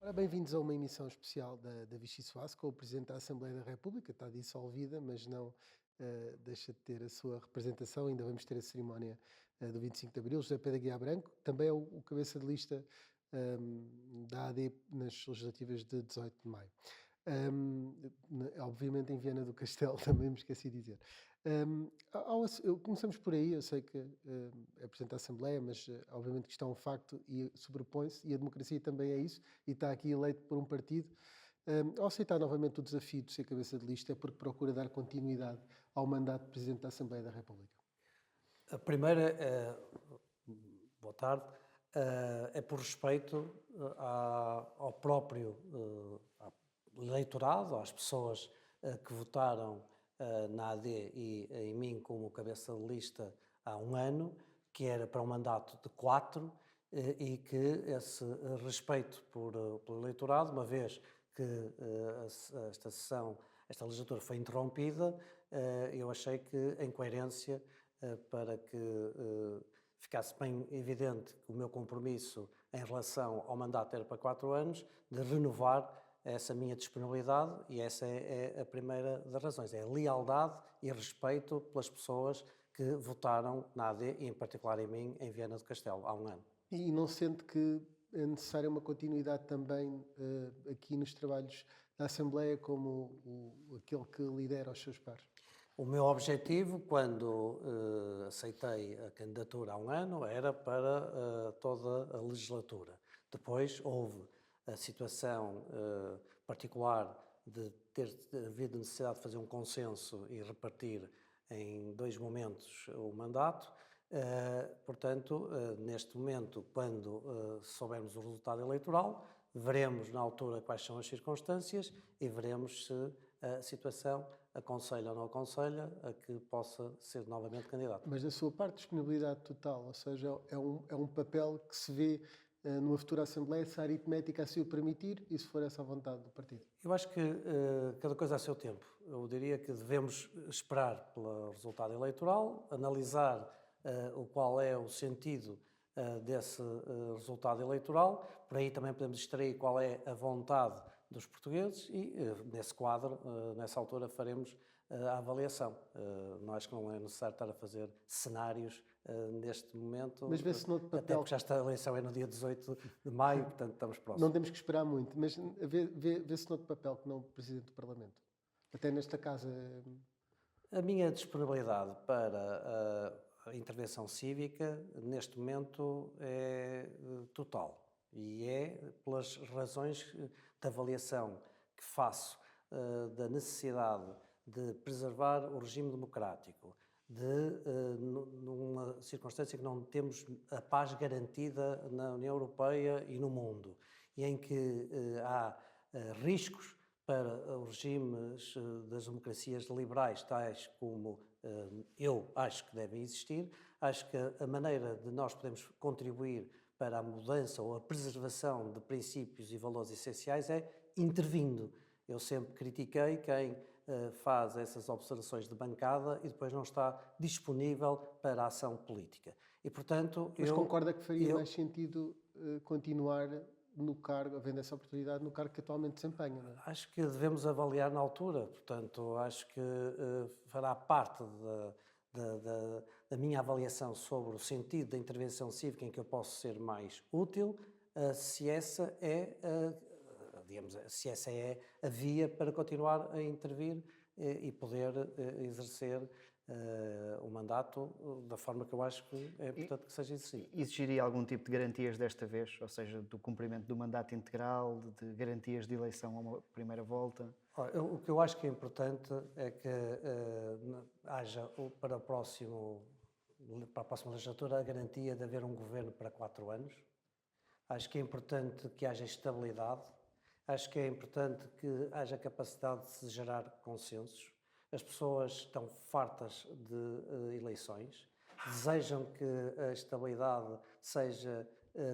Ora, bem-vindos a uma emissão especial da Vichy Soase com o Presidente da Assembleia da República. Está dissolvida, mas não deixa de ter a sua representação. Ainda vamos ter a cerimónia do 25 de Abril. José Pedro Aguiar Branco, também é o cabeça de lista da AD nas legislativas de 18 de maio. Obviamente em Viana do Castelo, também me esqueci de dizer. Começamos por aí, eu sei que é Presidente da Assembleia, mas obviamente que isto é um facto e sobrepõe-se, e a democracia também é isso, e está aqui eleito por um partido. Ao aceitar novamente o desafio de ser cabeça de lista, é porque procura dar continuidade ao mandato de Presidente da Assembleia da República. A primeira, boa tarde, é por respeito ao próprio eleitorado, às pessoas que votaram na AD e em mim como cabeça de lista há um ano, que era para um mandato de 4, e que esse respeito pelo eleitorado, uma vez que esta sessão, esta legislatura foi interrompida, eu achei que, em coerência, para que ficasse bem evidente que o meu compromisso em relação ao mandato era para 4 anos, de renovar essa minha disponibilidade, e essa é a primeira das razões, é a lealdade e respeito pelas pessoas que votaram na AD e em particular em mim, em Viana do Castelo, há um ano. E não sente que é necessária uma continuidade também aqui nos trabalhos da Assembleia como aquele que lidera os seus pares? O meu objetivo, quando aceitei a candidatura há um ano, era para toda a legislatura. Depois houve a situação particular de ter havido necessidade de fazer um consenso e repartir em 2 momentos o mandato. Portanto, neste momento, quando soubermos o resultado eleitoral, veremos na altura quais são as circunstâncias e veremos se a situação aconselha ou não aconselha a que possa ser novamente candidato. Mas da sua parte, disponibilidade total, ou seja, é um papel que se vê numa futura Assembleia, se a aritmética assim o permitir e se for essa a vontade do partido. Eu acho que cada coisa a seu tempo. Eu diria que devemos esperar pelo resultado eleitoral, analisar o qual é o sentido desse resultado eleitoral, por aí também podemos extrair qual é a vontade dos portugueses e, nesse quadro, nessa altura, faremos a avaliação. Não acho que não é necessário estar a fazer cenários neste momento, Mas vê-se noutro até papel, porque já esta eleição é no dia 18 de maio, portanto estamos não próximos. temos que esperar muito, mas vê-se noutro papel que não o Presidente do Parlamento. Até nesta casa. A minha disponibilidade para a intervenção cívica, neste momento, é total. E é pelas razões de avaliação que faço da necessidade de preservar o regime democrático, numa circunstância que não temos a paz garantida na União Europeia e no mundo, e em que há riscos para os regimes das democracias liberais, tais como eu acho que devem existir. Acho que a maneira de nós podermos contribuir para a mudança ou a preservação de princípios e valores essenciais é intervindo. Eu sempre critiquei quem faz essas observações de bancada e depois não está disponível para a ação política. E, portanto, Mas concorda que faria mais sentido continuar no cargo, havendo essa oportunidade, no cargo que atualmente desempenha, não é? Acho que devemos avaliar na altura, portanto, acho que fará parte da minha avaliação sobre o sentido da intervenção cívica em que eu posso ser mais útil, se essa é, digamos, se essa é a via para continuar a intervir e poder exercer o mandato da forma que eu acho que é importante que seja exercido. Exigiria algum tipo de garantias desta vez, ou seja, do cumprimento do mandato integral, de garantias de eleição a uma primeira volta? Olha, o que eu acho que é importante é que haja para para a próxima legislatura a garantia de haver um governo para 4 anos. Acho que é importante que haja estabilidade. Acho que é importante que haja capacidade de se gerar consensos. As pessoas estão fartas de eleições, desejam que a estabilidade seja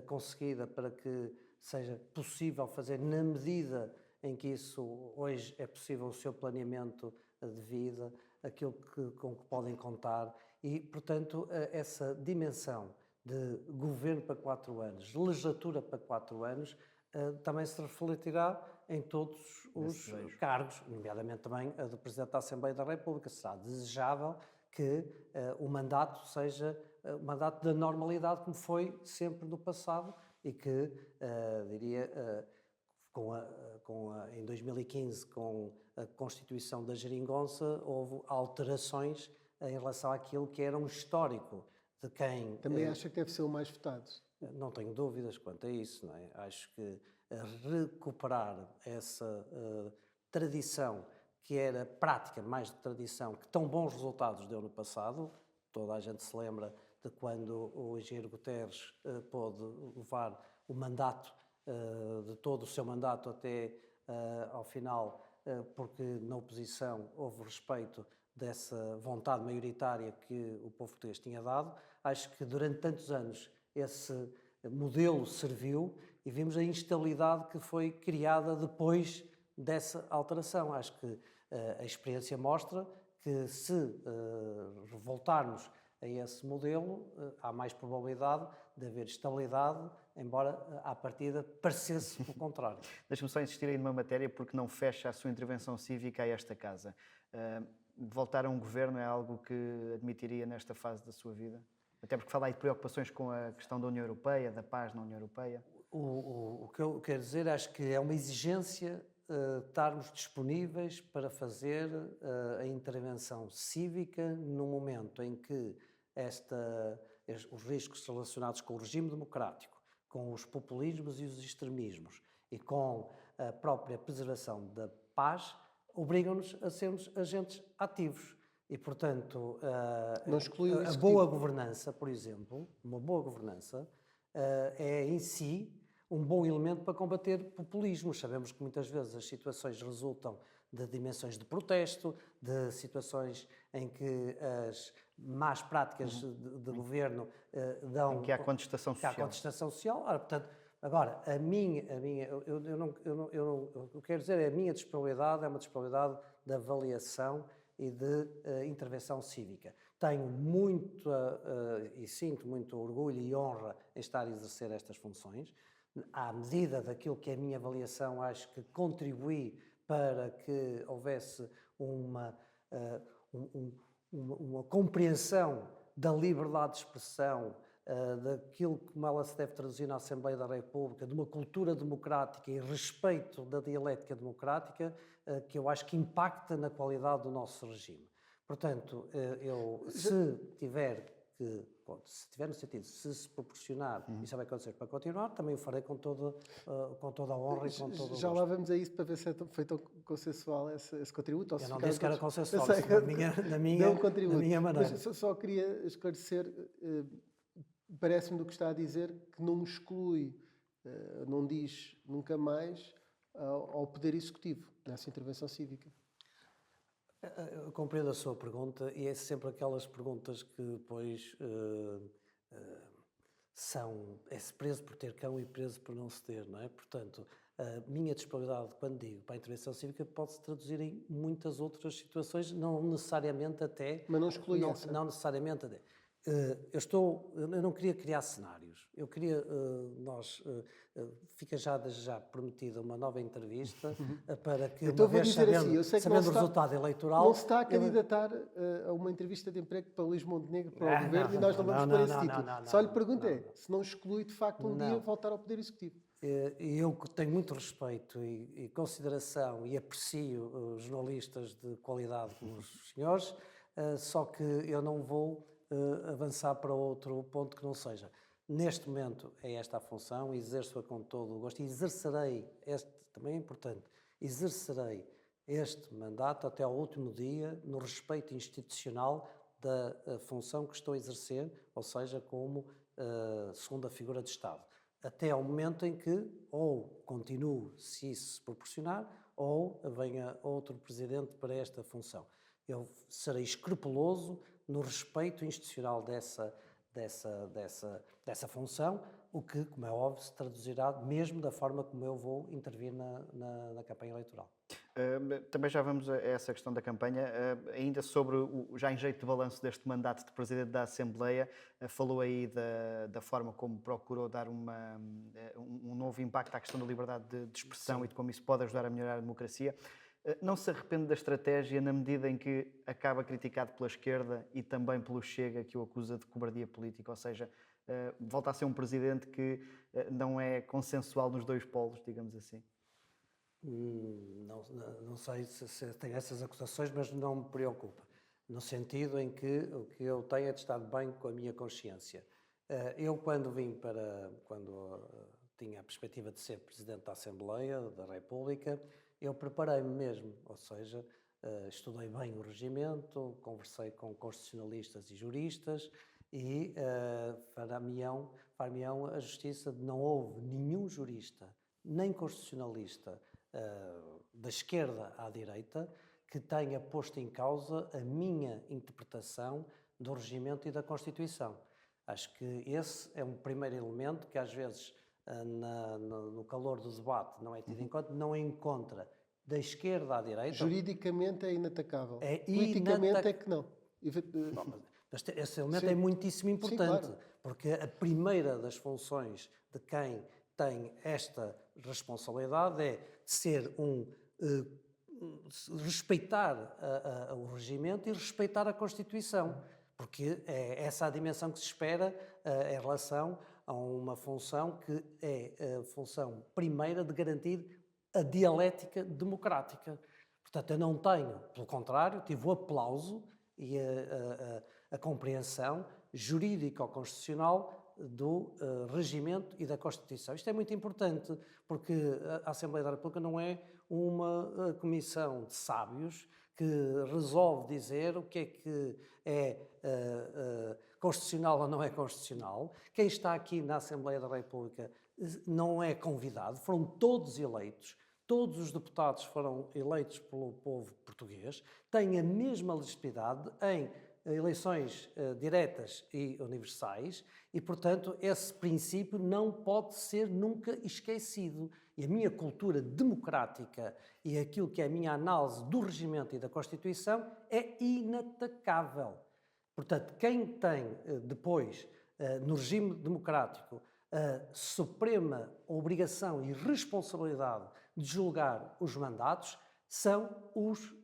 conseguida para que seja possível fazer, na medida em que isso hoje é possível, o seu planeamento de vida, aquilo com que podem contar e, portanto, essa dimensão de governo para 4 anos, legislatura para 4 anos, também se refletirá em todos os desejo. cargos, nomeadamente também a do Presidente da Assembleia da República. Será desejável que o mandato seja o mandato da normalidade, como foi sempre no passado, e que, diria, em 2015, com a Constituição da Geringonça, houve alterações em relação àquilo que era um histórico de quem... Também acha que deve ser o mais votado? Não tenho dúvidas quanto a isso, não é? Acho que recuperar essa tradição, que era prática, mais de tradição, que tão bons resultados deu no passado. Toda a gente se lembra de quando o engenheiro Guterres pôde levar o mandato, de todo o seu mandato até ao final, porque na oposição houve respeito dessa vontade maioritária que o povo português tinha dado. Acho que durante tantos anos esse modelo serviu e vimos a instabilidade que foi criada depois dessa alteração. Acho que a experiência mostra que se voltarmos a esse modelo, há mais probabilidade de haver estabilidade, embora à partida parecesse o contrário. Deixa-me só insistir aí numa matéria, porque não fecha a sua intervenção cívica a esta casa. Voltar a um governo é algo que admitiria nesta fase da sua vida? Até porque fala aí de preocupações com a questão da União Europeia, da paz na União Europeia. O que eu quero dizer, acho que é uma exigência estarmos disponíveis para fazer a intervenção cívica no momento em que os riscos relacionados com o regime democrático, com os populismos e os extremismos e com a própria preservação da paz, obrigam-nos a sermos agentes ativos. E, portanto, Não exclui o a executivo. boa governança, por exemplo, uma boa governança é em si um bom elemento para combater populismos. Sabemos que muitas vezes as situações resultam de dimensões de protesto, de situações em que as más práticas de governo dão... Em que há contestação social. Que há contestação social. Ora, portanto, agora, eu quero dizer, a minha disponibilidade é uma disponibilidade de avaliação e de intervenção cívica. Tenho muito e sinto muito orgulho e honra em estar a exercer estas funções. À medida daquilo que é a minha avaliação, acho que contribuí para que houvesse uma compreensão da liberdade de expressão, daquilo como ela se deve traduzir na Assembleia da República, de uma cultura democrática e respeito da dialética democrática, que eu acho que impacta na qualidade do nosso regime. Portanto, se tiver no sentido, se proporcionar, isso vai acontecer para continuar, também o farei com toda a honra e com todo o Já gosto. lá vamos a isso para ver se foi tão consensual esse contributo. Ou Eu se não ficaram disse que era todos- consensual, Eu sei, isso na minha deu um contributo. na minha maneira. Mas só queria esclarecer, parece-me do que está a dizer, que não exclui, não diz nunca mais ao Poder Executivo nessa intervenção cívica. Eu compreendo a sua pergunta e é sempre aquelas perguntas que depois é-se preso por ter cão e preso por não se ter, não é? Portanto, a minha disponibilidade, quando digo para a intervenção cívica, pode-se traduzir em muitas outras situações, não necessariamente até... Mas não exclui essa. Não necessariamente até. Eu não queria criar cenários. Eu queria, fica desde já prometida uma nova entrevista para que, Então uma vou vez dizer assim, eu sei que sabendo o resultado eleitoral... Não se está a candidatar a uma entrevista de emprego para Luís Montenegro, para o Governo, e nós não vamos pôr esse título. Só lhe pergunto se não exclui de facto um dia voltar ao Poder Executivo. E eu tenho muito respeito e consideração e aprecio os jornalistas de qualidade como os senhores, só que eu não vou avançar para outro ponto que não seja. Neste momento é esta a função, exerço-a com todo o gosto e exercerei, também é importante, exercerei este mandato até ao último dia no respeito institucional da função que estou a exercer, ou seja, como segunda figura de Estado. Até ao momento em que ou continuo, se isso se proporcionar, ou venha outro presidente para esta função. Eu serei escrupuloso no respeito institucional dessa função, o que, como é óbvio, se traduzirá mesmo da forma como eu vou intervir na campanha eleitoral. Também já vamos a essa questão da campanha. Ainda sobre, já em jeito de balanço deste mandato de Presidente da Assembleia, falou aí da forma como procurou dar um novo impacto à questão da liberdade de expressão e de como isso pode ajudar a melhorar a democracia. Não se arrepende da estratégia na medida em que acaba criticado pela esquerda e também pelo Chega, que o acusa de cobardia política, ou seja, volta a ser um presidente que não é consensual nos dois polos, digamos assim? Não sei se tem essas acusações, mas não me preocupa, no sentido em que o que eu tenho é de estar bem com a minha consciência. Eu, quando tinha a perspectiva de ser Presidente da Assembleia da República, eu preparei-me mesmo, ou seja, estudei bem o regimento, conversei com constitucionalistas e juristas e far-me-ão a justiça de não houve nenhum jurista, nem constitucionalista, da esquerda à direita, que tenha posto em causa a minha interpretação do regimento e da Constituição. Acho que esse é um primeiro elemento que às vezes no calor do debate não é tido em conta, não encontra da esquerda à direita. Juridicamente é inatacável. É Politicamente é que não. Bom, mas esse elemento Sim. é muitíssimo importante, Sim, claro. porque a primeira das funções de quem tem esta responsabilidade é ser respeitar o regimento e respeitar a Constituição, porque é essa a dimensão que se espera em relação a uma função que é a função primeira de garantir a dialética democrática. Portanto, eu não tenho, pelo contrário, tive o aplauso e a compreensão jurídico-constitucional do regimento e da Constituição. Isto é muito importante, porque a Assembleia da República não é uma comissão de sábios que resolve dizer o que é constitucional ou não é constitucional. Quem está aqui na Assembleia da República não é convidado, foram todos eleitos. Todos os deputados foram eleitos pelo povo português, têm a mesma legitimidade em eleições diretas e universais e, portanto, esse princípio não pode ser nunca esquecido. E a minha cultura democrática e aquilo que é a minha análise do regimento e da Constituição é inatacável. Portanto, quem tem depois, no regime democrático, a suprema obrigação e responsabilidade de julgar os mandatos são os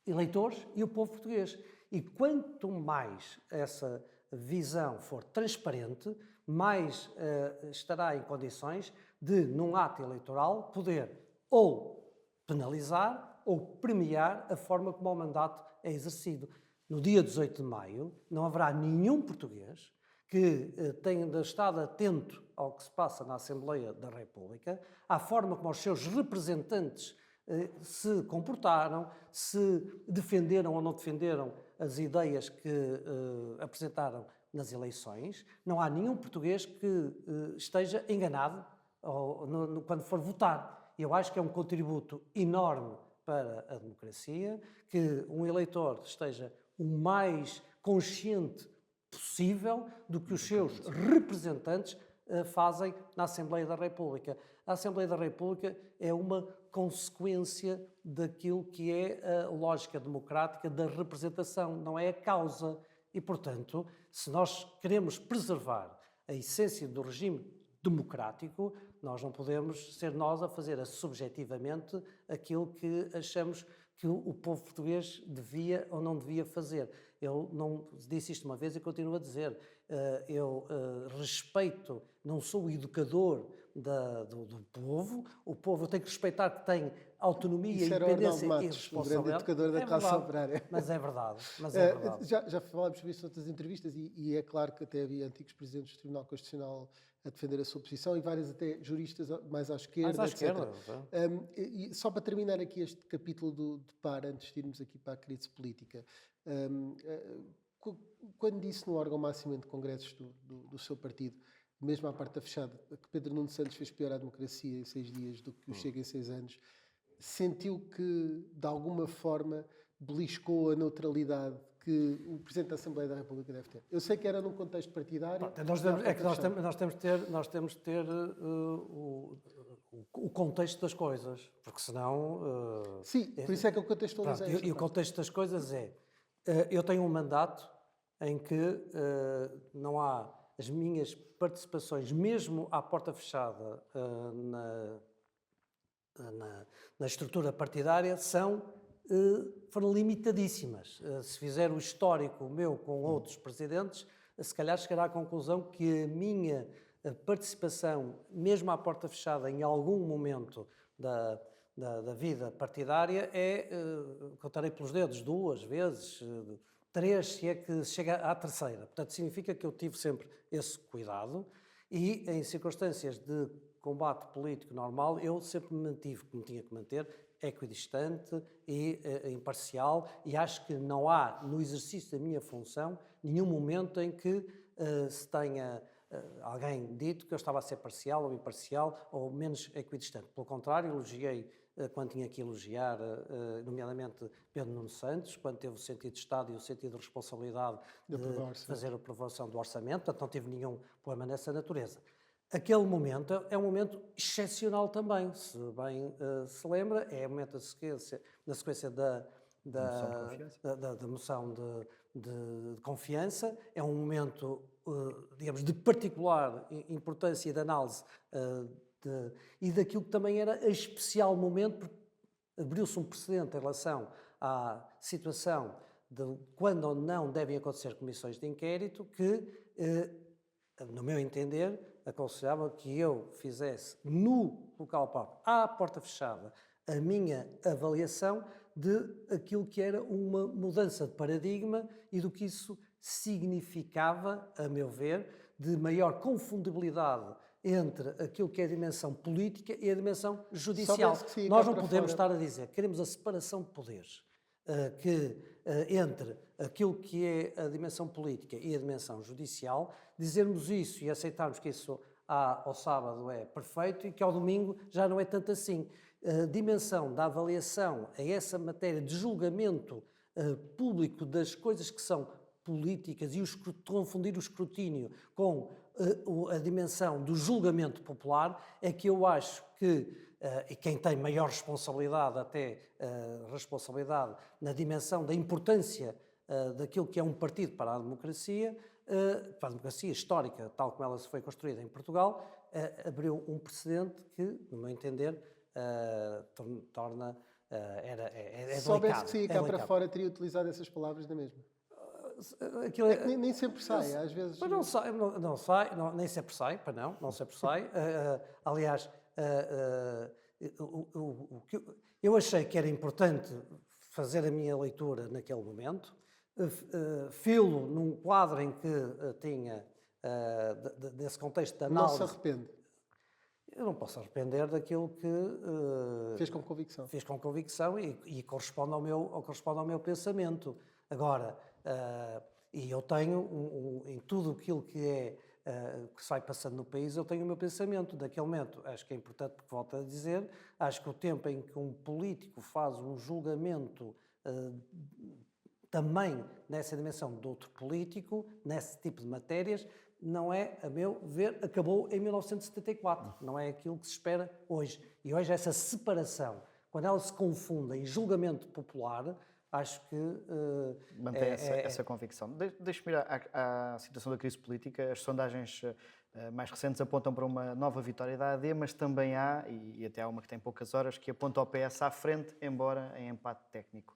eleitores e o povo português. E quanto mais essa visão for transparente, mais estará em condições de, num ato eleitoral, poder ou penalizar ou premiar a forma como o mandato é exercido. No dia 18 de maio, não haverá nenhum português que tenha estado atento ao que se passa na Assembleia da República, à forma como os seus representantes se comportaram, se defenderam ou não defenderam as ideias que apresentaram nas eleições. Não há nenhum português que esteja enganado quando for votar. Eu acho que é um contributo enorme para a democracia, que um eleitor esteja o mais consciente possível do que os seus representantes fazem na Assembleia da República. A Assembleia da República é uma consequência daquilo que é a lógica democrática da representação, não é a causa. E, portanto, se nós queremos preservar a essência do regime democrático, nós não podemos ser nós a fazer subjetivamente aquilo que achamos que o povo português devia ou não devia fazer. Eu não disse isto uma vez e continuo a dizer. Eu respeito, não sou o educador do povo. O povo tem que respeitar que tem autonomia, independência e responsabilidade. O grande educador da classe operária. Mas é verdade. Já falámos sobre isso noutras entrevistas e é claro que até havia antigos presidentes do Tribunal Constitucional a defender a sua posição e vários até juristas mais à esquerda, etc. E só para terminar aqui este capítulo de par, antes de irmos aqui para a crise política, quando disse no órgão máximo de congressos do seu partido, mesmo à porta fechada, que Pedro Nuno Santos fez pior à democracia em 6 dias do que o Chega em 6 anos, sentiu que, de alguma forma, beliscou a neutralidade que o Presidente da Assembleia da República deve ter? Eu sei que era num contexto partidário. Nós temos de ter o contexto das coisas, porque senão... Sim, por isso é que eu contextualizei Pronto, esta e o parte. contexto das coisas é, eu tenho um mandato em que não há as minhas participações, mesmo à porta fechada na estrutura partidária, foram limitadíssimas. Se fizer o histórico meu com outros presidentes, se calhar chegará à conclusão que a minha participação, mesmo à porta fechada, em algum momento da vida partidária, contarei pelos dedos, 2 vezes, 3, se é que chega à terceira. Portanto, significa que eu tive sempre esse cuidado e, em circunstâncias de combate político normal, eu sempre me mantive, como tinha que manter, equidistante e imparcial, e acho que não há, no exercício da minha função, nenhum momento em que se tenha alguém dito que eu estava a ser parcial ou imparcial ou menos equidistante. Pelo contrário, elogiei quando tinha que elogiar, nomeadamente Pedro Nuno Santos, quando teve o sentido de Estado e o sentido de responsabilidade de fazer a aprovação do orçamento, portanto não tive nenhum problema nessa natureza. Aquele momento é um momento excepcional também, se bem se lembra, é um momento na sequência da moção de confiança, é um momento, digamos, de particular importância e de análise e daquilo que também era especial momento, porque abriu-se um precedente em relação à situação de quando ou não devem acontecer comissões de inquérito, que, no meu entender, aconselhava que eu fizesse no local próprio, à porta fechada, a minha avaliação de aquilo que era uma mudança de paradigma e do que isso significava, a meu ver, de maior confundibilidade entre aquilo que é a dimensão política e a dimensão judicial. Nós não podemos estar a dizer que queremos a separação de poderes, entre aquilo que é a dimensão política e a dimensão judicial, dizermos isso e aceitarmos que isso ao sábado é perfeito e que ao domingo já não é tanto assim. A dimensão da avaliação a essa matéria de julgamento público das coisas que são políticas e confundir o escrutínio com a dimensão do julgamento popular é que eu acho que, e quem tem maior responsabilidade, até responsabilidade na dimensão da importância daquilo que é um partido para a democracia histórica, tal como ela se foi construída em Portugal, abriu um precedente que, no meu entender, torna... Se soubesse que saía cá para fora, teria utilizado essas palavras na mesma. É que nem sempre sai, às vezes... Mas não sai, nem sempre sai, não sempre sai. Aliás, eu achei que era importante fazer a minha leitura naquele momento, filo num quadro em que tinha, desse contexto de análise... Não se arrepende? Eu não posso arrepender daquilo que... fez com convicção. Fiz com convicção e corresponde ao meu pensamento. Agora, e eu tenho, em tudo aquilo que que se vai passando no país, eu tenho o meu pensamento. Naquele momento, acho que é importante, porque volto a dizer, acho que o tempo em que um político faz um julgamento também nessa dimensão de outro político, nesse tipo de matérias, não é, a meu ver, acabou em 1974. Não é aquilo que se espera hoje. E hoje essa separação, quando ela se confunde em julgamento popular, acho que... mantém essa convicção. Deixe-me ir à situação da crise política. As sondagens mais recentes apontam para uma nova vitória da AD, mas também há, e até há uma que tem poucas horas, que aponta ao PS à frente, embora em empate técnico.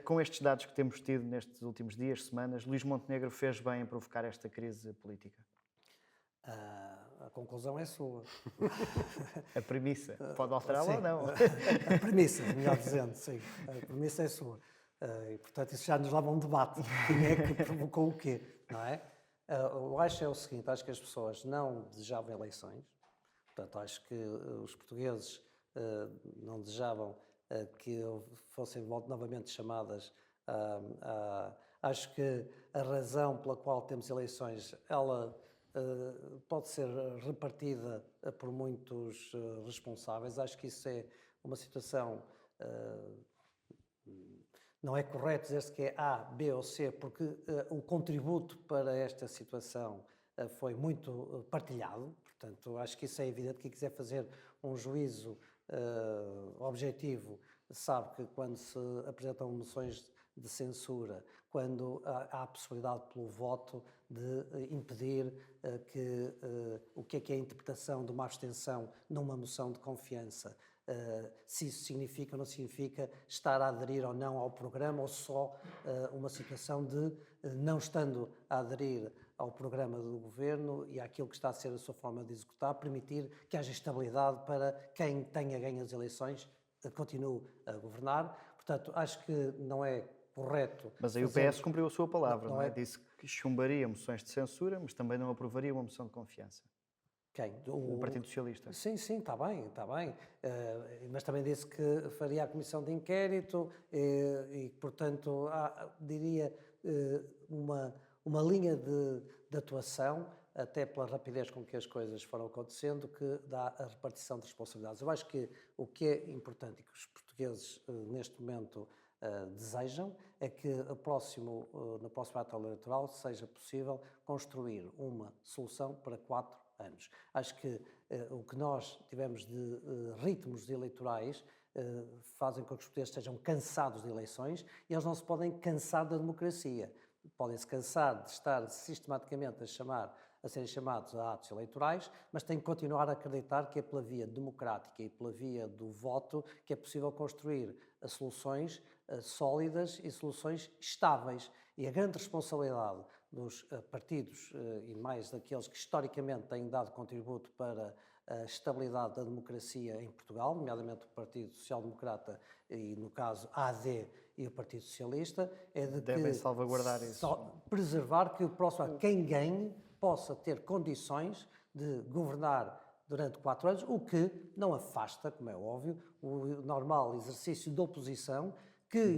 Com estes dados que temos tido nestes últimos dias, semanas, Luís Montenegro fez bem em provocar esta crise política? A conclusão é sua. A premissa. Pode alterá-la ou não? A premissa, melhor dizendo, sim. A premissa é sua. E, portanto, isso já nos leva a um debate. Quem é que provocou o quê, não é? Eu acho o seguinte, acho que as pessoas não desejavam eleições. Portanto, acho que os portugueses não desejavam que fossem novamente chamadas. Acho que a razão pela qual temos eleições, ela pode ser repartida por muitos responsáveis. Acho que isso é uma situação... Não é correto dizer-se que é A, B ou C, porque o contributo para esta situação foi muito partilhado. Portanto, acho que isso é evidente. Quem quiser fazer um juízo objetivo sabe que quando se apresentam moções de censura, quando há a possibilidade pelo voto de impedir o que é a interpretação de uma abstenção numa moção de confiança, se isso significa ou não significa estar a aderir ou não ao programa, ou só uma situação de, não estando a aderir ao programa do governo e àquilo que está a ser a sua forma de executar, permitir que haja estabilidade para quem tenha ganho as eleições continue a governar. Portanto, acho que não é correto. Mas aí o PS cumpriu a sua palavra, não é? Disse que chumbaria moções de censura, mas também não aprovaria uma moção de confiança. Quem? O Partido Socialista. Sim, está bem, está bem. Mas também disse que faria a comissão de inquérito e portanto, diria, uma linha de atuação, até pela rapidez com que as coisas foram acontecendo, que dá a repartição de responsabilidades. Eu acho que o que é importante e que os portugueses, neste momento, desejam é que no próximo ato eleitoral seja possível construir uma solução para 4 anos. Acho que o que nós tivemos de ritmos eleitorais fazem com que os portugueses estejam cansados de eleições e eles não se podem cansar da democracia. Podem-se cansar de estar sistematicamente a serem chamados a atos eleitorais, mas têm que continuar a acreditar que é pela via democrática e pela via do voto que é possível construir soluções sólidas e soluções estáveis. E a grande responsabilidade dos partidos e mais daqueles que historicamente têm dado contributo para a estabilidade da democracia em Portugal, nomeadamente o Partido Social Democrata e, no caso, a AD e o Partido Socialista, é de devem salvaguardar isso. Preservar que o próximo, quem ganhe, possa ter condições de governar durante 4 anos, o que não afasta, como é óbvio, o normal exercício de oposição, que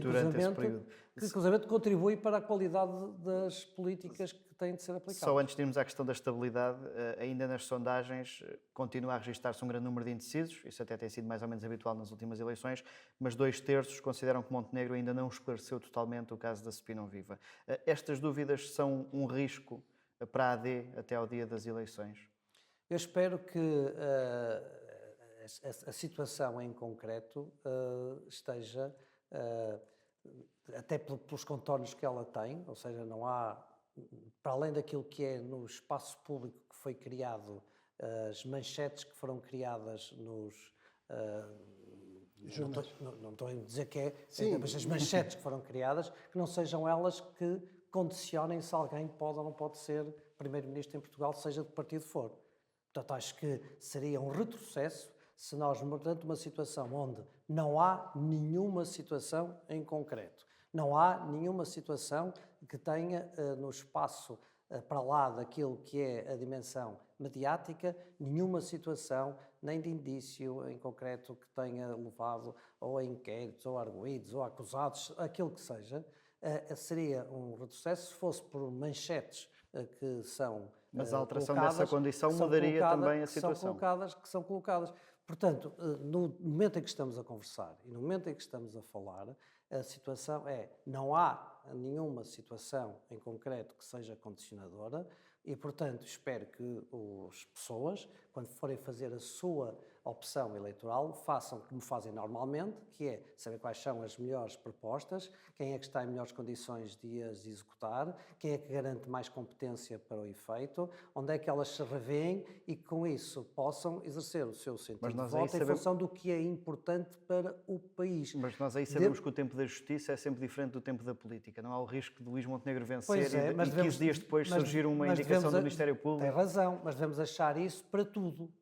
inclusivamente contribui para a qualidade das políticas que têm de ser aplicadas. Só antes de irmos à questão da estabilidade, ainda nas sondagens continua a registrar-se um grande número de indecisos, isso até tem sido mais ou menos habitual nas últimas eleições, mas 2/3 consideram que Montenegro ainda não esclareceu totalmente o caso da CPI não viva. Estas dúvidas são um risco para a AD até ao dia das eleições? Eu espero que a situação em concreto esteja, até pelos contornos que ela tem, ou seja, não há, para além daquilo que é no espaço público que foi criado, as manchetes que foram criadas nos... não estou a dizer que é, mas as manchetes que foram criadas, que não sejam elas que condicionem se alguém pode ou não pode ser Primeiro-Ministro em Portugal, seja de que partido for. Portanto, acho que seria um retrocesso se nós, portanto, uma situação onde não há nenhuma situação em concreto, não há nenhuma situação que tenha no espaço para lá daquilo que é a dimensão mediática, nenhuma situação, nem de indício em concreto que tenha levado ou a inquéritos, ou a arguidos, ou a acusados, aquilo que seja, seria um retrocesso se fosse por manchetes que são mas a alteração dessa condição mudaria também a situação. Que são colocadas. Portanto, no momento em que estamos a conversar e no momento em que estamos a falar, a situação não há nenhuma situação em concreto que seja condicionadora e, portanto, espero que as pessoas, quando forem fazer a sua opção eleitoral, façam como fazem normalmente, que é saber quais são as melhores propostas, quem é que está em melhores condições de as executar, quem é que garante mais competência para o efeito, onde é que elas se revêem e que com isso possam exercer o seu sentido de voto em função do que é importante para o país. Mas nós aí sabemos que o tempo da justiça é sempre diferente do tempo da política. Não há o risco de Luís Montenegro vencer e 15 dias depois surgir uma indicação do Ministério Público. Tem razão, mas devemos achar isso para tudo.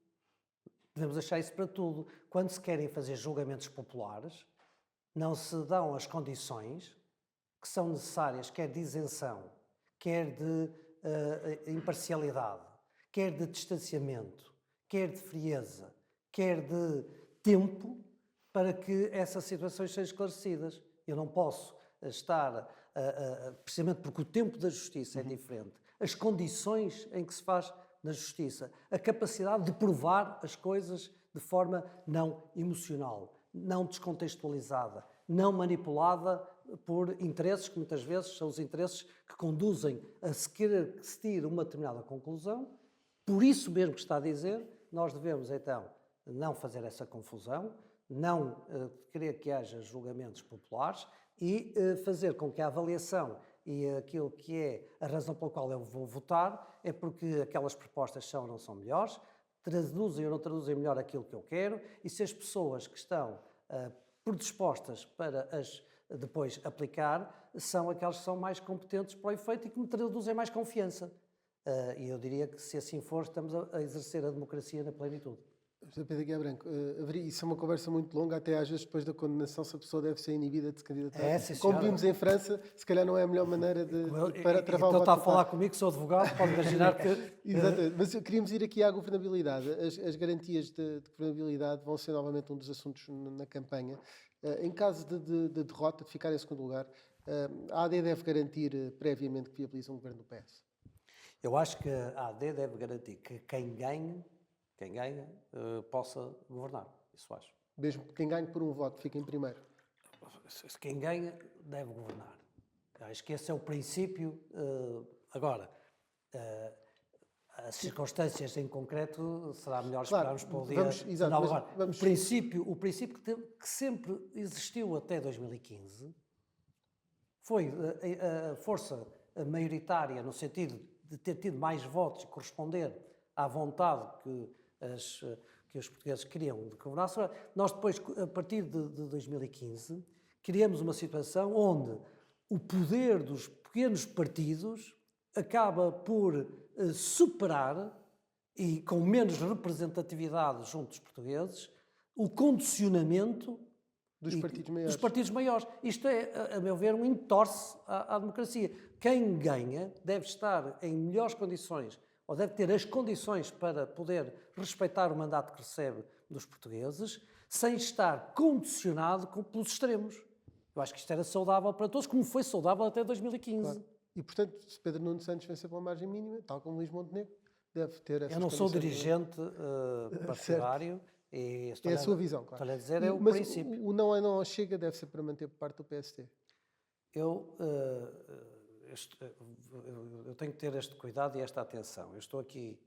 Devemos achar isso para tudo. Quando se querem fazer julgamentos populares, não se dão as condições que são necessárias, quer de isenção, quer de imparcialidade, quer de distanciamento, quer de frieza, quer de tempo, para que essas situações sejam esclarecidas. Eu não posso estar, precisamente porque o tempo da justiça é diferente, as condições em que se faz na justiça, a capacidade de provar as coisas de forma não emocional, não descontextualizada, não manipulada por interesses que muitas vezes são os interesses que conduzem a se querer que se tire uma determinada conclusão por isso mesmo que está a dizer, nós devemos então não fazer essa confusão, não querer que haja julgamentos populares e fazer com que a avaliação e aquilo que é a razão pela qual eu vou votar é porque aquelas propostas são ou não são melhores, traduzem ou não traduzem melhor aquilo que eu quero, e se as pessoas que estão predispostas para as depois aplicar são aquelas que são mais competentes para o efeito e que me traduzem mais confiança. E eu diria que, se assim for, estamos a exercer a democracia na plenitude. José Pedro Aguiar Branco, isso é uma conversa muito longa, até às vezes depois da condenação, se a pessoa deve ser inibida de se candidatar. Sim, como vimos em França, se calhar não é a melhor maneira para travar o voto. Então está a falar comigo, que sou advogado, pode imaginar que... Exatamente, mas queríamos ir aqui à governabilidade. As garantias de governabilidade vão ser novamente um dos assuntos na campanha. Em caso de derrota, de ficar em segundo lugar, a AD deve garantir previamente que viabiliza um governo do PS? Eu acho que a AD deve garantir que quem ganha possa governar. Isso acho. Mesmo que quem ganhe por um voto fique em primeiro? Quem ganha deve governar. Acho que esse é o princípio. Agora, as circunstâncias em concreto será melhor esperarmos para o dia final. Agora, o princípio que sempre existiu até 2015 foi a força maioritária, no sentido de ter tido mais votos e corresponder à vontade que os portugueses queriam de governar. Nós depois, a partir de 2015, criamos uma situação onde o poder dos pequenos partidos acaba por superar, e com menos representatividade junto dos portugueses, o condicionamento dos partidos maiores. Isto é, a meu ver, um entorce à democracia. Quem ganha deve estar em melhores condições, ou deve ter as condições para poder respeitar o mandato que recebe dos portugueses, sem estar condicionado pelos extremos. Eu acho que isto era saudável para todos, como foi saudável até 2015. Claro. E, portanto, se Pedro Nuno Santos vencer pela margem mínima, tal como Luís Montenegro, deve ter essas condições. Eu não sou dirigente partidário. E é a sua visão, claro. Estou a dizer, é o mas princípio. O não é não ao Chega deve ser para manter por parte do PST? Eu tenho que ter este cuidado e esta atenção. Eu estou aqui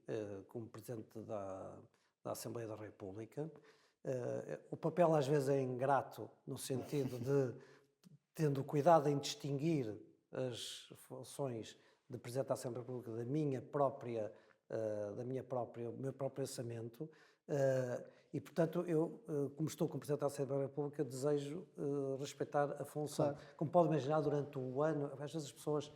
como Presidente da Assembleia da República. O papel às vezes é ingrato, no sentido de, tendo cuidado em distinguir as funções de Presidente da Assembleia da República do meu próprio orçamento, e, portanto, eu, como estou como Presidente da Assembleia da República, desejo respeitar a função. Claro. Como pode imaginar, durante o ano, às vezes as pessoas...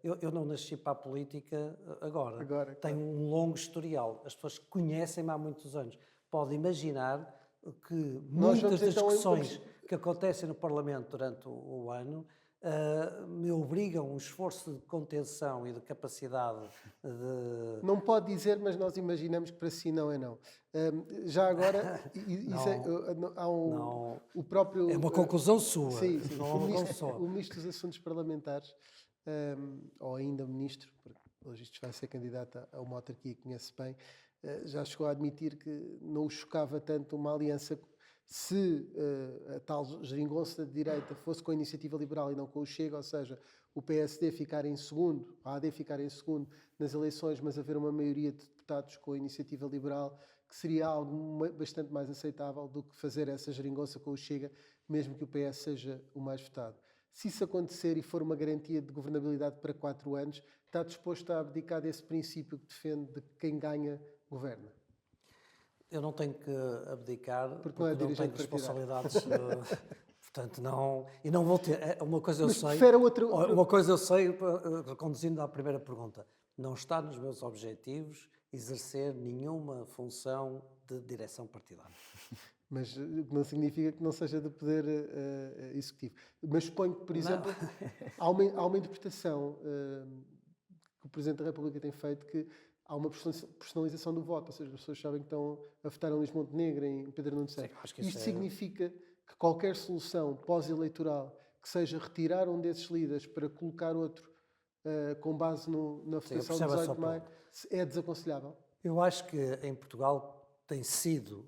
eu não nasci para a política agora. Tenho um longo historial. As pessoas conhecem-me há muitos anos. Pode imaginar que muitas das discussões que acontecem no Parlamento durante o ano me obrigam a um esforço de contenção e de capacidade de... Não pode dizer, mas nós imaginamos que para si não é não. Já agora, o próprio... É uma conclusão sua. Sim. O Ministro dos Assuntos Parlamentares, ou ainda Ministro, porque hoje isto vai ser candidato a uma autarquia que conhece bem, já chegou a admitir que não o chocava tanto uma aliança... Se a tal geringonça de direita fosse com a Iniciativa Liberal e não com o Chega, ou seja, o PSD ficar em segundo, a AD ficar em segundo nas eleições, mas haver uma maioria de deputados com a Iniciativa Liberal, que seria algo bastante mais aceitável do que fazer essa geringonça com o Chega, mesmo que o PS seja o mais votado. Se isso acontecer e for uma garantia de governabilidade para 4 anos, está disposto a abdicar desse princípio que defende de que quem ganha, governa? Eu não tenho que abdicar, porque não tenho responsabilidades, portanto não... E não vou ter... Uma coisa eu sei, conduzindo à primeira pergunta, não está nos meus objetivos exercer nenhuma função de direção partidária. Mas não significa que não seja do poder executivo. Mas suponho que, por exemplo, há uma interpretação que o Presidente da República tem feito que há uma personalização do voto, ou seja, as pessoas sabem que estão a votar em Luís Montenegro, em Pedro Nuno Santos. Isto significa que qualquer solução pós-eleitoral que seja retirar um desses líderes para colocar outro com base na votação de 18 de maio é desaconselhável? Eu acho que em Portugal tem sido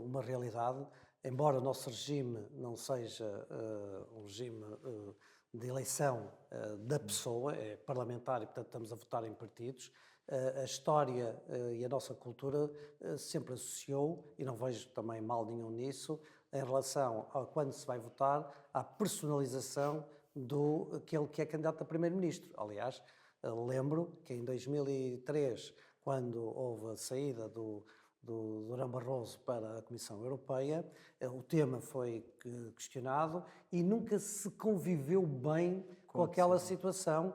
uma realidade, embora o nosso regime não seja um regime de eleição da pessoa, é parlamentar e, portanto, estamos a votar em partidos. A história e a nossa cultura sempre associou, e não vejo também mal nenhum nisso, em relação a quando se vai votar, à personalização do aquele que é candidato a primeiro-ministro. Aliás, lembro que em 2003, quando houve a saída do Durão Barroso para a Comissão Europeia, o tema foi questionado e nunca se conviveu bem com aquela situação.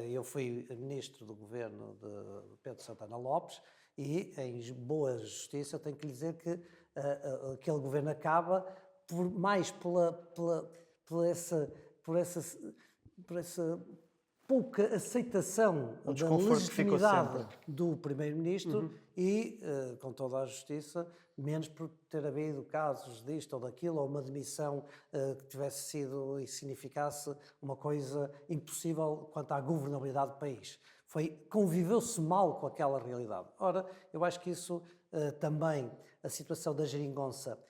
Eu fui ministro do governo de Pedro Santana Lopes e, em boa justiça, tenho que lhe dizer que aquele governo acaba mais por essa pouca aceitação da desconforto que ficou legitimidade sempre. do primeiro-ministro e, com toda a justiça, menos por ter havido casos disto ou daquilo, ou uma demissão que tivesse sido e significasse uma coisa impossível quanto à governabilidade do país. Conviveu-se mal com aquela realidade. Ora, eu acho que isso também, a situação da geringonça,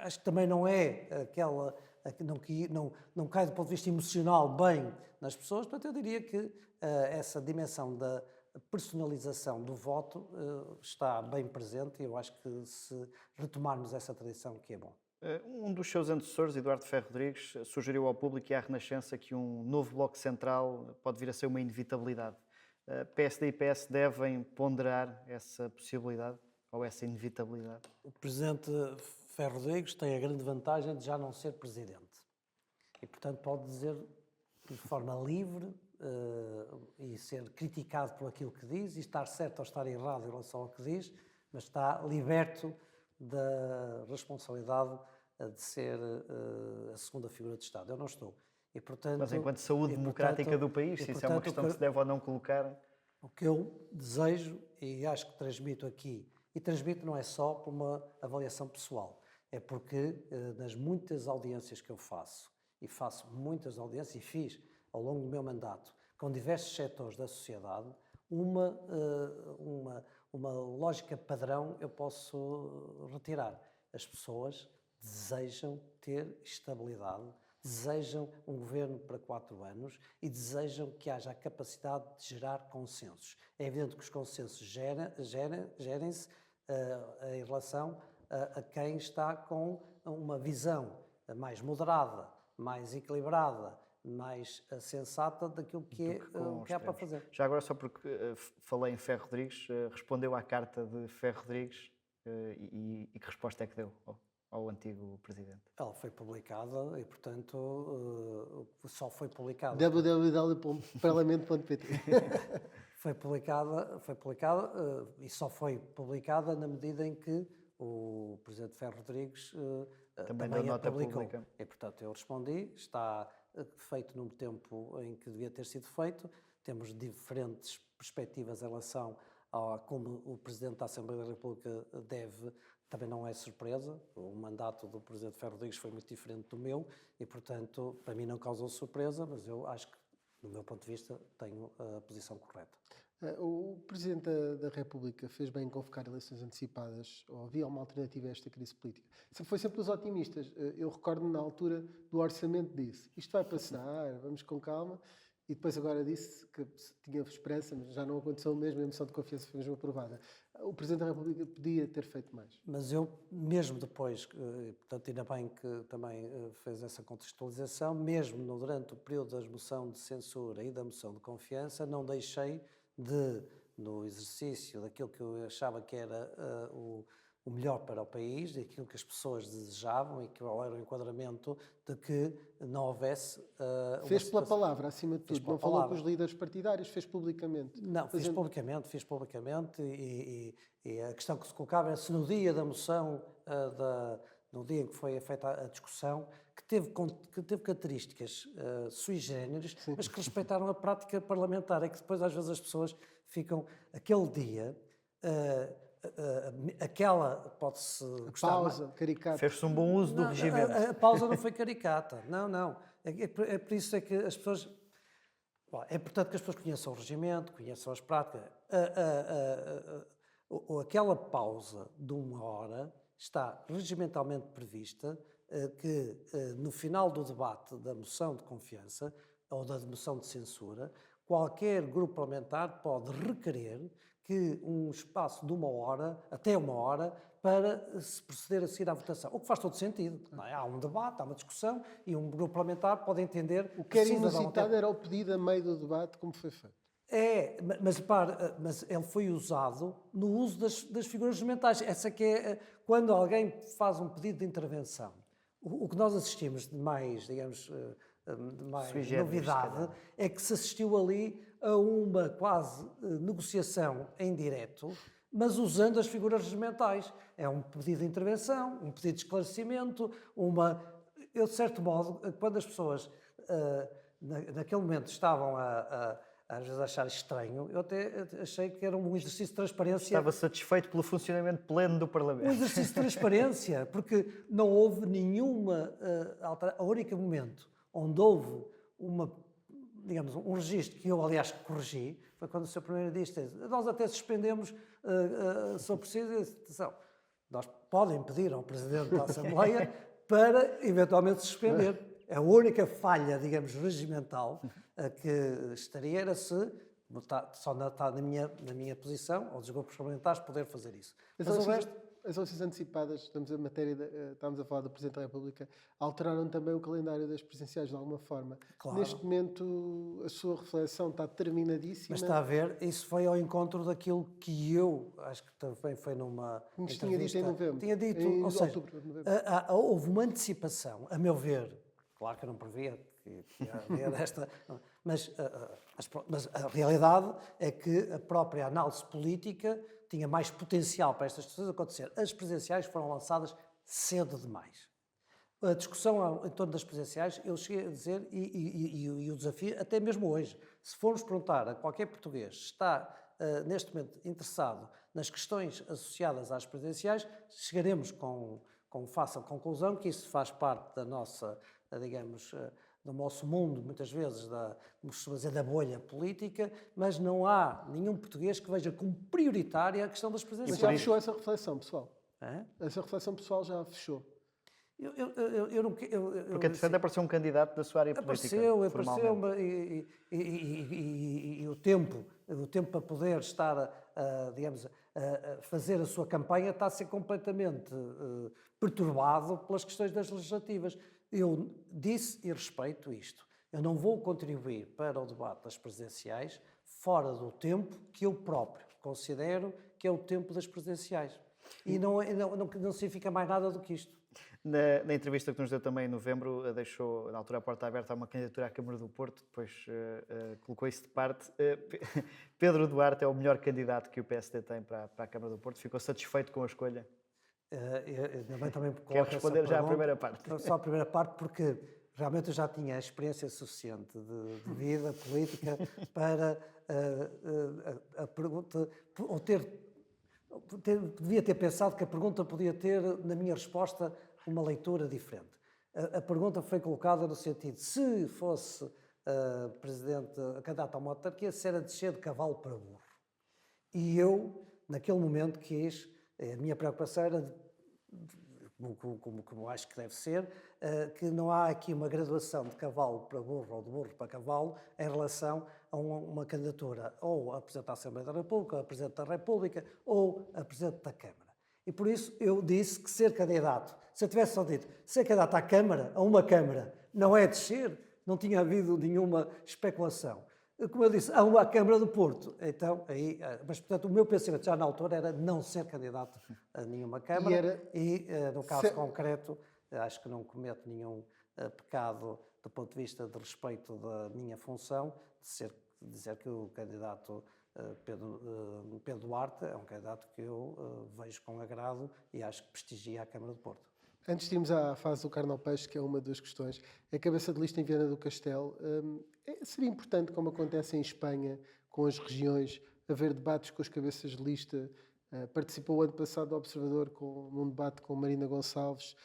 acho que também não é aquela... Não cai do ponto de vista emocional bem nas pessoas, portanto eu diria que essa dimensão da personalização do voto está bem presente e eu acho que se retomarmos essa tradição que é bom. Um dos seus antecessores, Eduardo Ferro Rodrigues, sugeriu ao público e à Renascença que um novo Bloco Central pode vir a ser uma inevitabilidade. PSD e PS devem ponderar essa possibilidade ou essa inevitabilidade? O presidente Ferro Rodrigues tem a grande vantagem de já não ser presidente e, portanto, pode dizer de forma livre e ser criticado por aquilo que diz e estar certo ou estar errado em relação ao que diz, mas está liberto da responsabilidade de ser a segunda figura de Estado. Eu não estou. E, portanto, mas enquanto saúde democrática do país, se isso é uma questão que se deve ou não colocar... O que eu desejo e acho que transmito aqui, e transmito não é só por uma avaliação pessoal, é porque nas muitas audiências que eu faço, e faço muitas audiências, e fiz ao longo do meu mandato, com diversos setores da sociedade, uma lógica padrão eu posso retirar. As pessoas desejam ter estabilidade, desejam um governo para 4 anos e desejam que haja a capacidade de gerar consensos. É evidente que os consensos gerem-se em relação a quem está com uma visão mais moderada, mais equilibrada, mais sensata daquilo que há para fazer. Já agora, só porque falei em Ferro Rodrigues, respondeu à carta de Ferro Rodrigues e que resposta é que deu ao antigo presidente? Ela foi publicada e, portanto, só foi publicada. www.parlamento.pt Foi publicada e só foi publicada na medida em que o presidente Ferro Rodrigues também a nota publicou. pública. E, portanto, eu respondi, está feito num tempo em que devia ter sido feito, temos diferentes perspectivas em relação a como o Presidente da Assembleia da República deve, também não é surpresa, o mandato do Presidente Ferro Rodrigues foi muito diferente do meu e, portanto, para mim não causou surpresa, mas eu acho que, do meu ponto de vista, tenho a posição correta. O Presidente da República fez bem em convocar eleições antecipadas ou havia uma alternativa a esta crise política? Foi sempre os otimistas. Eu recordo-me na altura do orçamento disse isto vai passar, vamos com calma e depois agora disse que tinha esperança, mas já não aconteceu o mesmo, a moção de confiança foi mesmo aprovada. O Presidente da República podia ter feito mais. Mas eu, mesmo depois, portanto, ainda bem que também fez essa contextualização, mesmo durante o período da moção de censura e da moção de confiança, não deixei no exercício daquilo que eu achava que era o melhor para o país, daquilo que as pessoas desejavam e que era o enquadramento de que não houvesse... Fez pela palavra, acima de tudo. Não falou com os líderes partidários, fez publicamente. Não, fiz publicamente e a questão que se colocava é se no dia da moção, no dia em que foi feita a discussão, que teve características sui generis, mas que respeitaram a prática parlamentar. É que depois às vezes as pessoas ficam, aquele dia, aquela pode-se gostar pausa, caricata. Fez-se um bom uso do regimento. A pausa não foi caricata, não. É por isso é que as pessoas... Bom, é importante que as pessoas conheçam o regimento, conheçam as práticas. Aquela pausa de 1 hora está regimentalmente prevista que no final do debate da moção de confiança ou da moção de censura, qualquer grupo parlamentar pode requerer que um espaço de 1 hora, até 1 hora, para se proceder a seguir à votação. O que faz todo sentido. Não é? Há um debate, há uma discussão e um grupo parlamentar pode entender O que era precisa dar um inusitado tempo. era o pedido a meio do debate, como foi feito. É, mas repare, mas ele foi usado no uso das figuras mentais. Essa que é, quando alguém faz um pedido de intervenção, o que nós assistimos de mais, digamos, de mais Sui generis, se novidade, calhar. é que se assistiu ali a uma quase negociação em direto, mas usando as figuras regimentais. É um pedido de intervenção, um pedido de esclarecimento, eu, de certo modo, quando as pessoas naquele momento estavam às vezes a achar estranho, eu até achei que era um exercício de transparência. Estava satisfeito pelo funcionamento pleno do Um Parlamento. exercício de transparência, porque não houve nenhuma alteração. O único momento onde houve digamos, um registro que eu, aliás, corrigi, foi quando o Sr. Primeiro-Ministro disse: nós até suspendemos, se for preciso, atenção, nós podem pedir ao Presidente da Assembleia para, eventualmente, suspender. A única falha, digamos, regimental que estaria era se, só está na minha posição, ou dos grupos parlamentares, poder fazer isso. Mas o resto... As eleições antecipadas, estamos a falar do Presidente da República, alteraram também o calendário das presidenciais de alguma forma. Claro. Neste momento, a sua reflexão está terminadíssima. Mas está a ver, isso foi ao encontro daquilo que eu, acho que também foi numa Nos tinha dito entrevista... em novembro. Tinha dito, em ou seja, outubro de novembro. houve uma antecipação, a meu ver, claro que eu não previa que havia desta... Mas a realidade é que a própria análise política tinha mais potencial para estas coisas acontecer. As presidenciais foram lançadas cedo demais. A discussão em torno das presidenciais, eu cheguei a dizer, e o desafio, até mesmo hoje, se formos perguntar a qualquer português se está, neste momento, interessado nas questões associadas às presidenciais, chegaremos com fácil conclusão que isso faz parte da nossa, digamos, do nosso mundo, muitas vezes, da bolha política, mas não há nenhum português que veja como prioritária a questão das Mas presidenciais. já fechou essa reflexão, pessoal? É? Essa reflexão pessoal já fechou. Eu não... Porque, entretanto, apareceu um candidato da sua área política. Apareceu, e o tempo para poder estar, digamos, a fazer a sua campanha está a ser completamente perturbado pelas questões das legislativas. Eu disse e respeito isto. Eu não vou contribuir para o debate das presidenciais fora do tempo que eu próprio considero que é o tempo das presidenciais. E não significa mais nada do que isto. Na entrevista que nos deu também em novembro, deixou na altura a porta aberta a uma candidatura à Câmara do Porto, depois colocou isso de parte. Pedro Duarte é o melhor candidato que o PSD tem para a Câmara do Porto. Ficou satisfeito com a escolha? Também Quer responder já à primeira parte? Só a primeira parte, porque realmente eu já tinha experiência suficiente de vida política para a pergunta, ou devia ter pensado que a pergunta podia ter, na minha resposta, uma leitura diferente. A pergunta foi colocada no sentido, se fosse candidato a uma autarquia, se era descer de cavalo para burro. E eu, naquele momento, a minha preocupação era, como acho que deve ser, que não há aqui uma graduação de cavalo para burro ou de burro para cavalo em relação a uma candidatura ou a Presidente da Assembleia da República, ou a Presidente da República, ou a Presidente da Câmara. E por isso eu disse que ser candidato, se eu tivesse só dito, ser candidato à Câmara, a uma Câmara, não é descer, não tinha havido nenhuma especulação. Como eu disse, há uma Câmara do Porto. Então, mas, portanto, o meu pensamento já na altura era não ser candidato a nenhuma Câmara no caso concreto, acho que não cometo nenhum pecado do ponto de vista de respeito da minha função, de dizer que o candidato Pedro Duarte é um candidato que eu vejo com agrado e acho que prestigia a Câmara do Porto. Antes de irmos à fase do carne ao peixe, que é uma das questões, a cabeça de lista em Viana do Castelo, seria importante, como acontece em Espanha, com as regiões, haver debates com as cabeças de lista. Participou o ano passado do Observador num debate com Marina Gonçalves.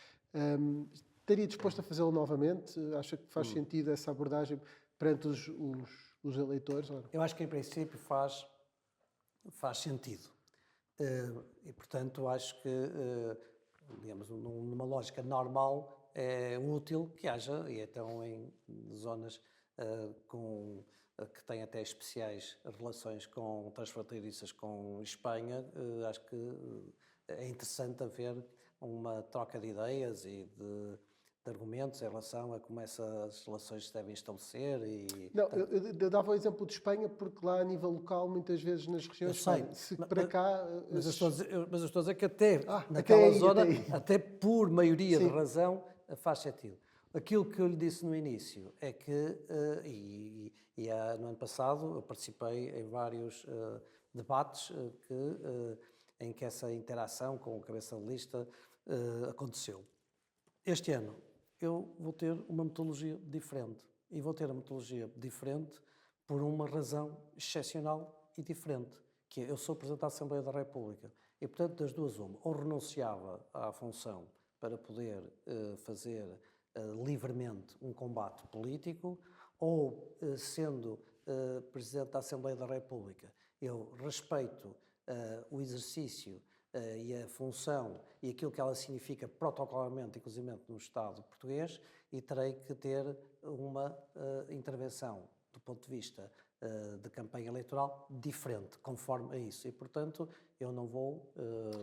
Estaria disposto a fazê-lo novamente? Acha que faz sentido essa abordagem perante os eleitores? Eu acho que, em princípio, faz sentido. E, portanto, acho que digamos, numa lógica normal, é útil que haja, e então em zonas que têm até especiais relações transfronteiriças com Espanha, acho que é interessante haver uma troca de ideias e de argumentos em relação a como essas relações se devem estabelecer. Não, eu dava o exemplo de Espanha porque lá a nível local, muitas vezes nas regiões Eu sei, se para cá... mas eu estou a dizer que até até naquela aí, zona, até aí. até por maioria de Sim. razão, faz sentido. Aquilo que eu lhe disse no início é que, no ano passado, eu participei em vários debates em que essa interação com o cabeça de lista aconteceu. Este ano eu vou ter uma metodologia diferente. E vou ter a metodologia diferente por uma razão excepcional e diferente, que é eu sou Presidente da Assembleia da República. E, portanto, das duas uma, ou renunciava à função para poder fazer livremente um combate político, ou, sendo Presidente da Assembleia da República, eu respeito o exercício e a função e aquilo que ela significa protocolarmente, inclusive no Estado português, e terei que ter uma intervenção do ponto de vista de campanha eleitoral diferente, conforme a isso. E, portanto, eu não vou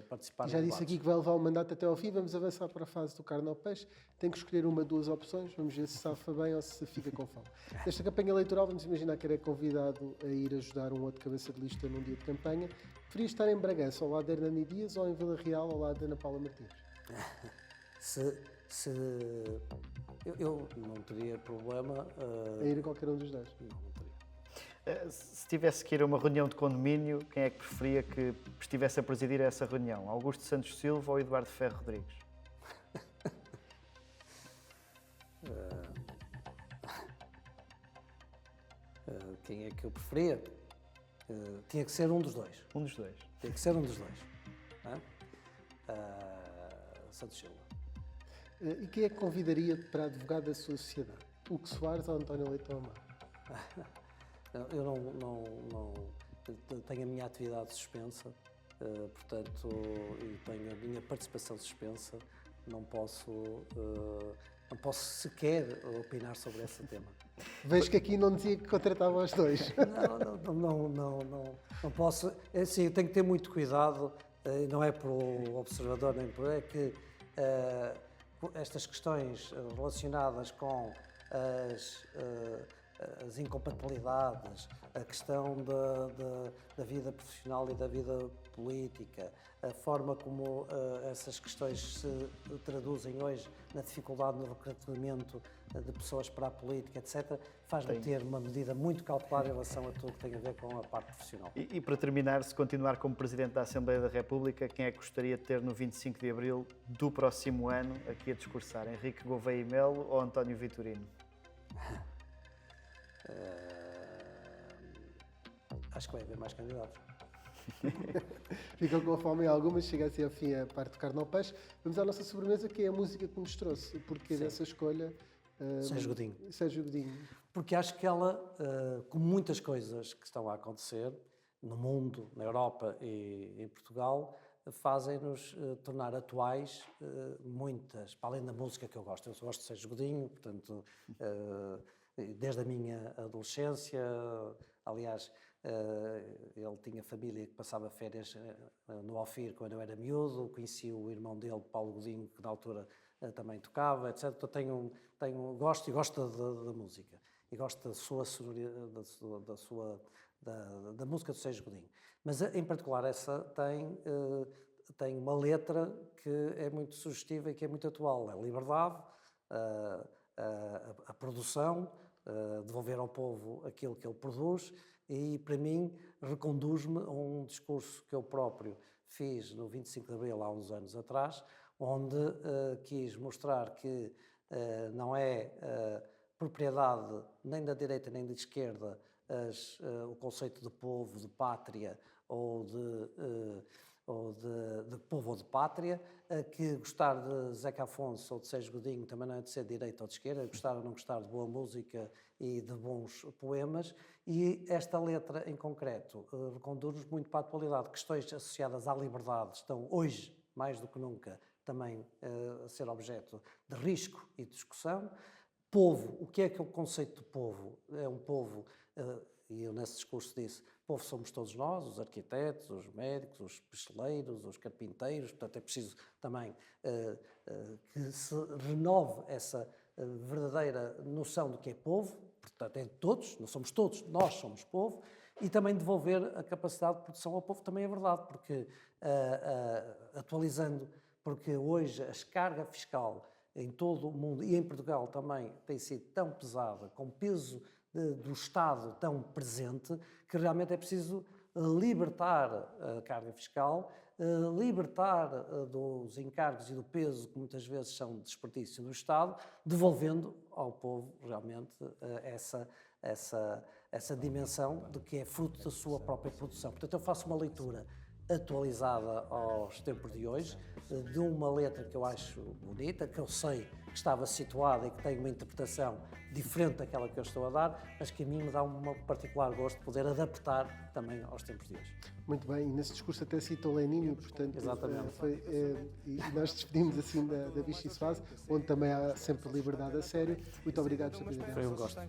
participar. Já disse aqui que vai levar o mandato até ao fim. Vamos avançar para a fase do carne ao peixe. Tem que escolher uma, duas opções. Vamos ver se safa bem ou se fica com fome. Nesta campanha eleitoral, vamos imaginar que era convidado a ir ajudar um outro cabeça de lista num dia de campanha. Preferia estar em Bragança, ao lado de Hernani Dias, ou em Vila Real, ao lado de Ana Paula Martins? Eu não teria problema... A ir a qualquer um dos dois? Não teria. Se tivesse que ir a uma reunião de condomínio, quem é que preferia que estivesse a presidir essa reunião? Augusto Santos Silva ou Eduardo Ferro Rodrigues? Quem é que eu preferia? Tinha que ser um dos dois. Um dos dois. Tinha que ser um dos dois. Não é? Santos Silva. E quem é que convidaria para advogado da sua sociedade? Hugo Soares ou António Leitão Amaro? Eu não tenho a minha atividade suspensa, portanto, e tenho a minha participação suspensa, não posso sequer opinar sobre esse tema. Vejo que aqui não dizia que contratava os dois. Não posso. É assim, eu tenho que ter muito cuidado, não é para o observador nem por é que estas questões relacionadas com as incompatibilidades, a questão da vida profissional e da vida política, a forma como essas questões se traduzem hoje na dificuldade no recrutamento de pessoas para a política, etc., faz-me ter uma medida muito cautelar em relação a tudo que tem a ver com a parte profissional. E para terminar, se continuar como Presidente da Assembleia da República, quem é que gostaria de ter no 25 de Abril do próximo ano aqui a discursar? Henrique Gouveia e Melo ou António Vitorino? Acho que vai haver mais candidatos. Ficam com fome em algumas, chega assim ao fim a parte do carne ao peixe. Vamos à nossa sobremesa, que é a música que nos trouxe. O porquê dessa escolha? Sérgio Godinho. Sérgio Godinho. Porque acho que ela, como muitas coisas que estão a acontecer no mundo, na Europa e em Portugal, fazem-nos tornar atuais muitas, para além da música que eu gosto. Eu gosto de Sérgio Godinho, portanto, desde a minha adolescência, aliás, ele tinha família que passava férias no Alfir quando eu era miúdo, conheci o irmão dele, Paulo Godinho, que na altura também tocava, etc. Então gosto da música e gosto da sua sonoridade, da música do Sérgio Godinho. Mas em particular essa tem uma letra que é muito sugestiva e que é muito atual. É a liberdade, a produção, devolver ao povo aquilo que ele produz, e para mim reconduz-me a um discurso que eu próprio fiz no 25 de Abril há uns anos atrás, onde quis mostrar que não é propriedade nem da direita nem da esquerda o conceito de povo, de pátria ou de povo ou de pátria, que gostar de Zeca Afonso ou de Sérgio Godinho também não é de ser de direita ou de esquerda, gostar ou não gostar de boa música e de bons poemas, e esta letra em concreto reconduz-nos muito para a atualidade. Questões associadas à liberdade estão hoje mais do que nunca, também a ser objeto de risco e discussão. Povo, o que é o conceito de povo? É um povo, e eu nesse discurso disse, povo somos todos nós, os arquitetos, os médicos, os pisteleiros, os carpinteiros, portanto é preciso também que se renove essa verdadeira noção do que é povo, portanto é de todos, não somos todos, nós somos povo, e também devolver a capacidade de produção ao povo também é verdade, porque atualizando, porque hoje a carga fiscal em todo o mundo e em Portugal também tem sido tão pesada, com peso do Estado tão presente, que realmente é preciso libertar a carga fiscal, libertar dos encargos e do peso que muitas vezes são de desperdício do Estado, devolvendo ao povo realmente essa dimensão de que é fruto da sua própria produção. Portanto, eu faço uma leitura atualizada aos tempos de hoje, de uma letra que eu acho bonita, que eu sei que estava situada e que tem uma interpretação diferente daquela que eu estou a dar, mas que a mim me dá um particular gosto de poder adaptar também aos tempos de hoje. Muito bem, e nesse discurso até citou Lenin, portanto, Exatamente. E nós despedimos assim da Vichy Soase, onde também há sempre liberdade a sério. Muito obrigado, Sr. Presidente. Foi um gosto.